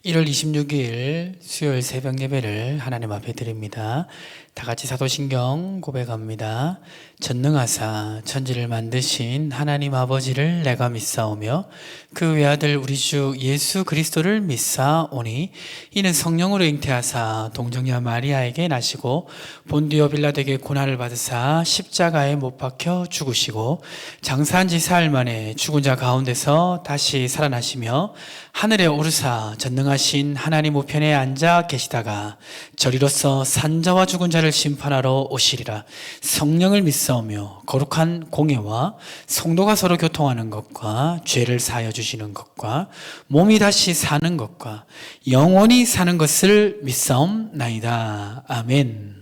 1월 26일 수요일 새벽 예배를 하나님 앞에 드립니다. 다 같이 사도신경 고백합니다. 전능하사 천지를 만드신 하나님 아버지를 내가 믿사오며 그 외아들 우리 주 예수 그리스도를 믿사오니 이는 성령으로 잉태하사 동정녀 마리아에게 나시고 본디오 빌라도에게 고난을 받으사 십자가에 못 박혀 죽으시고 장사한 지 사흘 만에 죽은 자 가운데서 다시 살아나시며 하늘에 오르사 전능하신 하나님 우편에 앉아 계시다가 저리로서 산자와 죽은 자를 심판하러 오시리라. 성령을 믿사오며 거룩한 공예와 성도가 서로 교통하는 것과 죄를 사하여 주시는 것과 몸이 다시 사는 것과 영원히 사는 것을 믿사옵나이다. 아멘.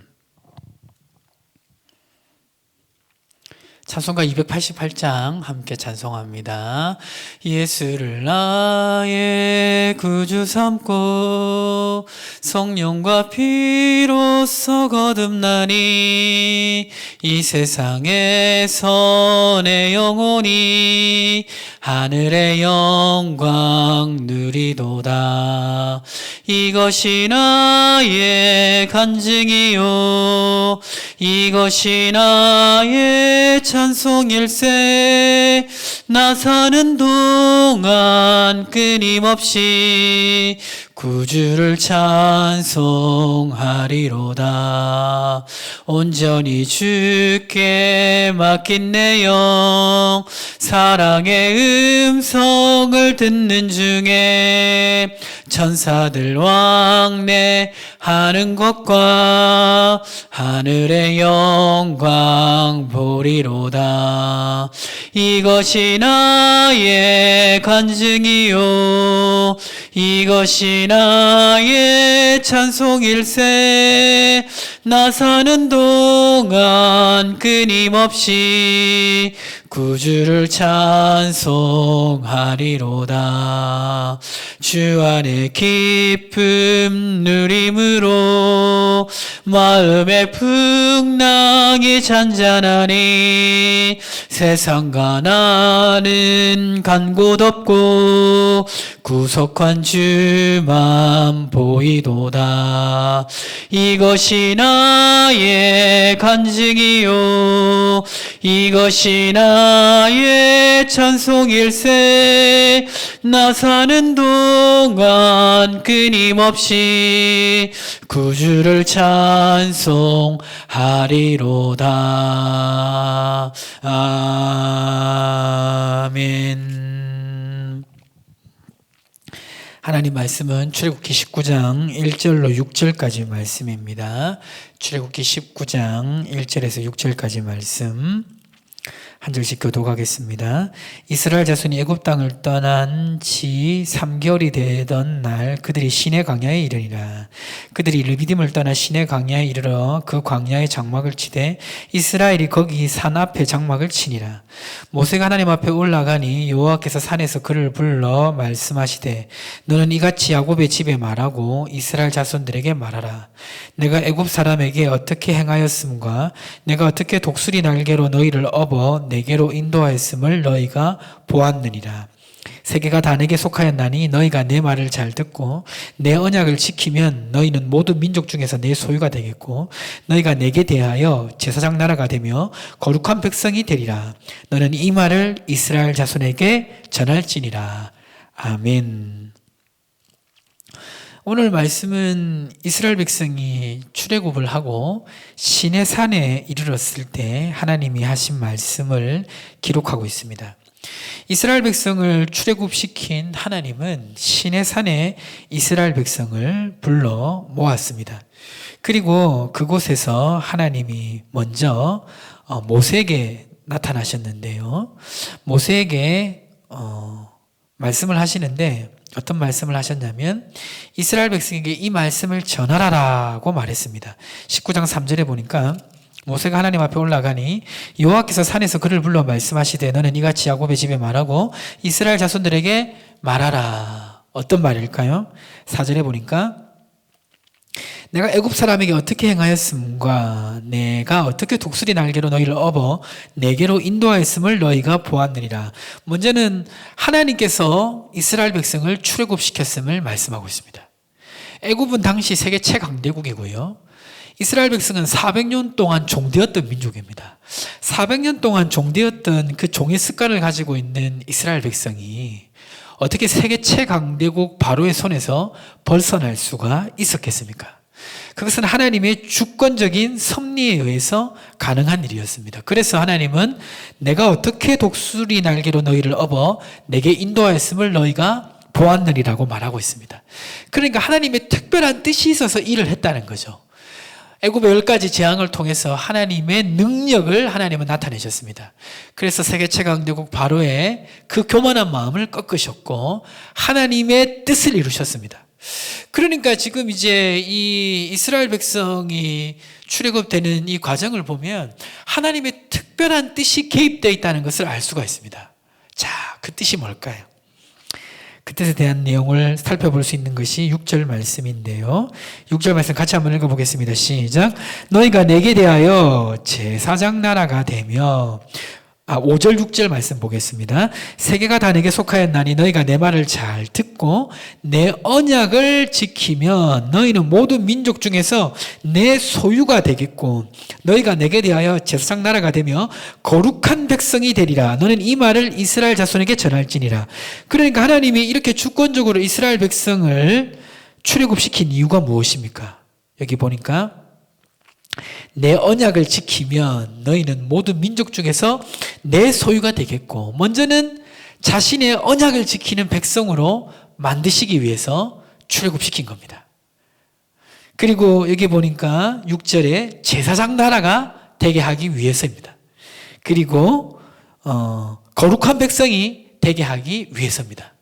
찬송가 288장 함께 찬송합니다. 예수를 나의 구주 삼고 성령과 피로써 거듭나니 이 세상에서 내 영혼이 하늘의 영광 누리도다. 이것이 나의 간증이요 이것이 나의 찬송일세. 나 사는 동안 끊임없이 구주를 찬송하리로다. 온전히 주께 맡긴 내 영 사랑의 음성을 듣는 중에 천사들 왕래하는 것과 하늘의 영광 보리로다. 이것이 나의 간증이요 이것이 나의 찬송일세. 나 사는 동안 끊임없이 구주를 찬송하리로다. 주 안에 기쁨 누림으로 마음의 풍랑이 잔잔하니 세상과 나는 간 곳 없고 구속한 주만 보이도다. 이것이 나의 간증이요 이것이 나의 찬송일세. 나 사는 동안 끊임없이 구주를 찬송하리로다. 아멘. 하나님 말씀은 출애굽기 19장 1절로 6절까지 말씀입니다. 출애굽기 19장 1절에서 6절까지 말씀 한 절씩 교독하겠습니다. 이스라엘 자손이 애굽 땅을 떠난 지 3개월이 되던 날 그들이 시내 광야에 이르니라. 그들이 르비딤을 떠나 시내 광야에 이르러 그 광야에 장막을 치되 이스라엘이 거기 산 앞에 장막을 치니라. 모세가 하나님 앞에 올라가니 여호와께서 산에서 그를 불러 말씀하시되 너는 이같이 야곱의 집에 말하고 이스라엘 자손들에게 말하라. 내가 애굽 사람에게 어떻게 행하였음과 내가 어떻게 독수리 날개로 너희를 업어 내게로 인도하였음을 너희가 보았느니라. 세계가 다 내게 속하였나니 너희가 내 말을 잘 듣고 내 언약을 지키면 너희는 모든 민족 중에서 내 소유가 되겠고 너희가 내게 대하여 제사장 나라가 되며 거룩한 백성이 되리라. 너는 이 말을 이스라엘 자손에게 전할지니라. 아멘. 오늘 말씀은 이스라엘 백성이 출애굽을 하고 시내 산에 이르렀을 때 하나님이 하신 말씀을 기록하고 있습니다. 이스라엘 백성을 출애굽시킨 하나님은 시내 산에 이스라엘 백성을 불러 모았습니다. 그리고 그곳에서 하나님이 먼저 모세에게 나타나셨는데요. 모세에게 말씀을 하시는데 어떤 말씀을 하셨냐면 이스라엘 백성에게 이 말씀을 전하라라고 말했습니다. 19장 3절에 보니까 모세가 하나님 앞에 올라가니 여호와께서 산에서 그를 불러 말씀하시되 너는 이같이 야곱의 집에 말하고 이스라엘 자손들에게 말하라. 어떤 말일까요? 4절에 보니까 내가 애굽 사람에게 어떻게 행하였음과 내가 어떻게 독수리 날개로 너희를 업어 내게로 인도하였음을 너희가 보았느니라. 먼저는 하나님께서 이스라엘 백성을 출애굽시켰음을 말씀하고 있습니다. 애굽은 당시 세계 최강대국이고요. 이스라엘 백성은 400년 동안 종되었던 민족입니다. 400년 동안 종되었던 그 종의 습관을 가지고 있는 이스라엘 백성이 어떻게 세계 최강대국 바로의 손에서 벗어날 수가 있었겠습니까? 그것은 하나님의 주권적인 섭리에 의해서 가능한 일이었습니다. 그래서 하나님은 내가 어떻게 독수리 날개로 너희를 업어 내게 인도하였음을 너희가 보았느니라고 말하고 있습니다. 그러니까 하나님의 특별한 뜻이 있어서 일을 했다는 거죠. 애굽의 10가지 재앙을 통해서 하나님의 능력을 하나님은 나타내셨습니다. 그래서 세계 최강대국 바로의 그 교만한 마음을 꺾으셨고 하나님의 뜻을 이루셨습니다. 그러니까 지금 이제 이 이스라엘 백성이 출애굽되는 이 과정을 보면 하나님의 특별한 뜻이 개입되어 있다는 것을 알 수가 있습니다. 자, 그 뜻이 뭘까요? 그 뜻에 대한 내용을 살펴볼 수 있는 것이 6절 말씀인데요. 6절 말씀 같이 한번 읽어보겠습니다. 시작. 너희가 내게 대하여 제사장 나라가 되며 5절 6절 말씀 보겠습니다. 세계가 다 내게 속하였나니 너희가 내 말을 잘 듣고 내 언약을 지키면 너희는 모든 민족 중에서 내 소유가 되겠고 너희가 내게 대하여 제사장 나라가 되며 거룩한 백성이 되리라. 너는 이 말을 이스라엘 자손에게 전할지니라. 그러니까 하나님이 이렇게 주권적으로 이스라엘 백성을 출애굽시킨 이유가 무엇입니까? 여기 보니까 내 언약을 지키면 너희는 모든 민족 중에서 내 소유가 되겠고 먼저는 자신의 언약을 지키는 백성으로 만드시기 위해서 출애굽시킨 겁니다. 그리고 여기 보니까 6절에 제사장 나라가 되게 하기 위해서입니다. 그리고 거룩한 백성이 되게 하기 위해서입니다.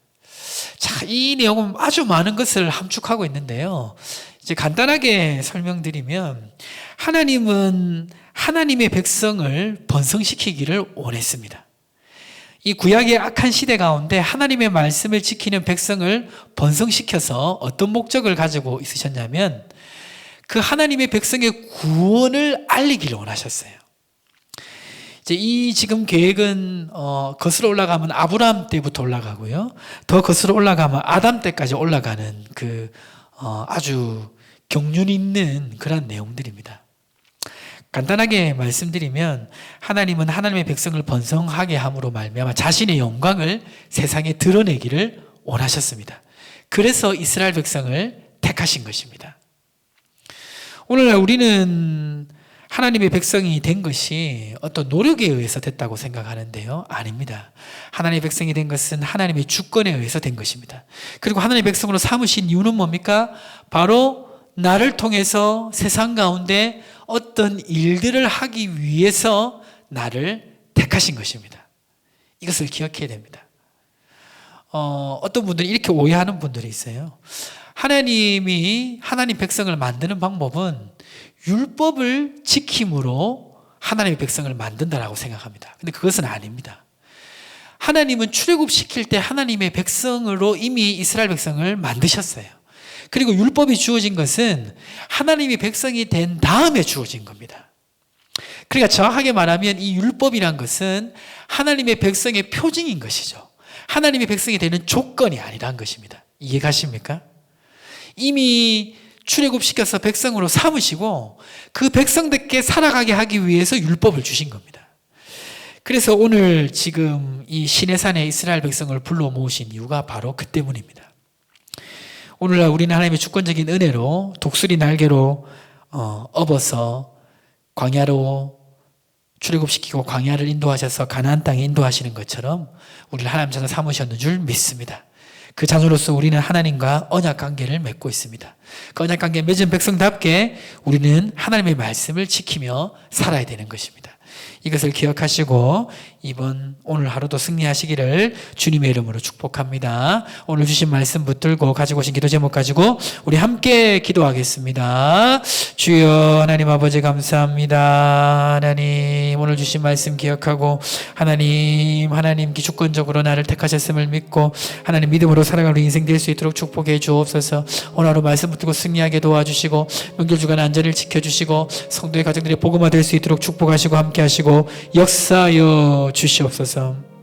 자, 이 내용은 아주 많은 것을 함축하고 있는데요. 이제 간단하게 설명드리면 하나님은 하나님의 백성을 번성시키기를 원했습니다. 이 구약의 악한 시대 가운데 하나님의 말씀을 지키는 백성을 번성시켜서 어떤 목적을 가지고 있으셨냐면 그 하나님의 백성의 구원을 알리기를 원하셨어요. 이제 이 지금 계획은 거슬러 올라가면 아브라함 때부터 올라가고요. 더 거슬러 올라가면 아담 때까지 올라가는 그 아주 경륜이 있는 그런 내용들입니다. 간단하게 말씀드리면 하나님은 하나님의 백성을 번성하게 함으로 말미암아 자신의 영광을 세상에 드러내기를 원하셨습니다. 그래서 이스라엘 백성을 택하신 것입니다. 오늘날 우리는 하나님의 백성이 된 것이 어떤 노력에 의해서 됐다고 생각하는데요. 아닙니다. 하나님의 백성이 된 것은 하나님의 주권에 의해서 된 것입니다. 그리고 하나님의 백성으로 삼으신 이유는 뭡니까? 바로 나를 통해서 세상 가운데 어떤 일들을 하기 위해서 나를 택하신 것입니다. 이것을 기억해야 됩니다. 어떤 분들이 이렇게 오해하는 분들이 있어요. 하나님이 하나님 백성을 만드는 방법은 율법을 지킴으로 하나님의 백성을 만든다라고 생각합니다. 근데 그것은 아닙니다. 하나님은 출애굽시킬 때 하나님의 백성으로 이미 이스라엘 백성을 만드셨어요. 그리고 율법이 주어진 것은 하나님의 백성이 된 다음에 주어진 겁니다. 그러니까 정확하게 말하면 이 율법이란 것은 하나님의 백성의 표징인 것이죠. 하나님의 백성이 되는 조건이 아니란 것입니다. 이해가십니까? 이미 출애굽시켜서 백성으로 삼으시고 그 백성들께 살아가게 하기 위해서 율법을 주신 겁니다. 그래서 오늘 지금 이 시내산에 이스라엘 백성을 불러 모으신 이유가 바로 그 때문입니다. 오늘날 우리는 하나님의 주권적인 은혜로 독수리 날개로 업어서 광야로 출애굽시키고 광야를 인도하셔서 가나안 땅에 인도하시는 것처럼 우리를 하나님 자녀 삼으셨는 줄 믿습니다. 그 자녀로서 우리는 하나님과 언약 관계를 맺고 있습니다. 그 언약 관계 맺은 백성답게 우리는 하나님의 말씀을 지키며 살아야 되는 것입니다. 이것을 기억하시고 이번 오늘 하루도 승리하시기를 주님의 이름으로 축복합니다. 오늘 주신 말씀 붙들고 가지고 오신 기도 제목 가지고 우리 함께 기도하겠습니다. 주여 하나님 아버지 감사합니다. 하나님 오늘 주신 말씀 기억하고 하나님 기주권적으로 나를 택하셨음을 믿고 하나님 믿음으로 살아가는 인생 될 수 있도록 축복해 주옵소서. 오늘 하루 말씀 붙들고 승리하게 도와주시고 명절 주간 안전을 지켜주시고 성도의 가정들이 복음화 될 수 있도록 축복하시고 함께 하시고 역사하여 주시옵소서.